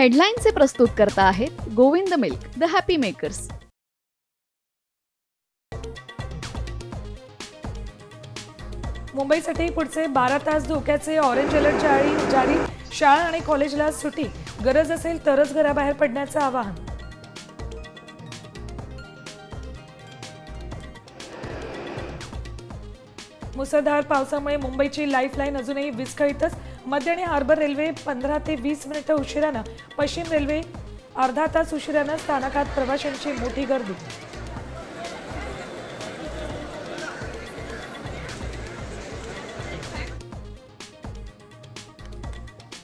हेडलाईनचे प्रस्तुतकर्ता आहेत Govind milk, the happy makers. मुंबईसाठी पुढचे 12 तास धोक्याचे ऑरेंज अलर्ट जारी। शाळा आणि कॉलेजला सुट्टी, गरज असेल तरच घराबाहेर पडण्याचं आवाहन। मुसळधार पावसामुळे मुंबईची लाईफलाईन अजूनही विस्कळीतच। मध्य आणि हार्बर रेल्वे 15 ते 20 मिनिटं उशिरानं, पश्चिम रेल्वे अर्धा तास उशिरानं। स्थानकात प्रवाशांची मोठी गर्दी।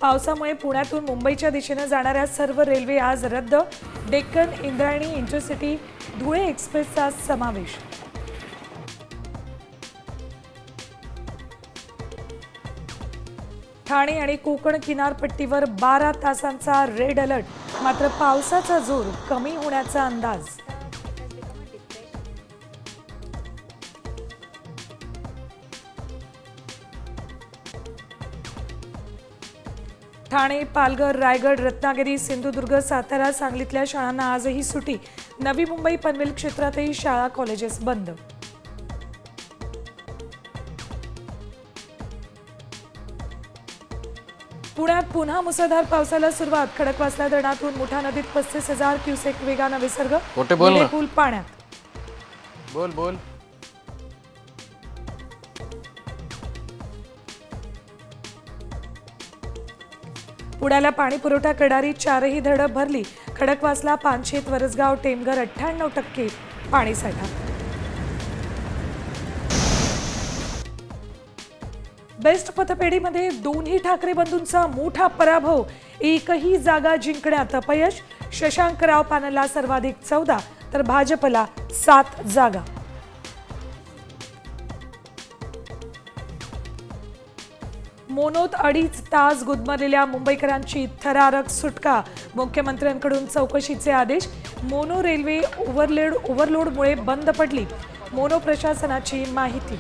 पावसामुळे पुण्यातून मुंबईच्या दिशेने जाणाऱ्या सर्व रेल्वे आज रद्द। डेक्कन, इंद्रायणी, इंटरसिटी, धुळे एक्सप्रेसचा समावेश। ठाणे आणि कोकण किनारपट्टीवर 12 तासांचा रेड अलर्ट, मात्र पावसाचा जोर कमी होण्याचा अंदाज। ठाणे, पालघर, रायगड, रत्नागिरी, सिंधुदुर्ग, सातारा, सांगलीतल्या शाळांना आजही सुट्टी। नवी मुंबई पनवेल क्षेत्रातही शाळा कॉलेजेस बंद। पुण्यात पुन्हा मुसळधार पावसाला सुरुवात। खडकवासला धरणातून मुठा नदीत 35,000 क्युसेक वेगानं विसर्ग। पूल पाण्यात। बोल पुण्याला पाणी पुरवठा करणारी 4ही धरणं भरली। खडकवासला, पानशेत, वरसगाव, टेमघर 98% पाणीसाठा। बेस्ट पतपेढीमध्ये दोन्ही ठाकरे बंधूंचा मोठा पराभव। एकही जागा जिंकण्यात अपयश। शशांकराव पॅनलला सर्वाधिक 14 तर भाजपला 7 जागा। मोनोत 2.5 तास गुदमरलेल्या मुंबईकरांची थरारक सुटका। मुख्यमंत्र्यांकडून चौकशीचे आदेश। मोनो रेल्वे ओव्हरलोडमुळे बंद पडली। मोनो प्रशासनाची माहिती।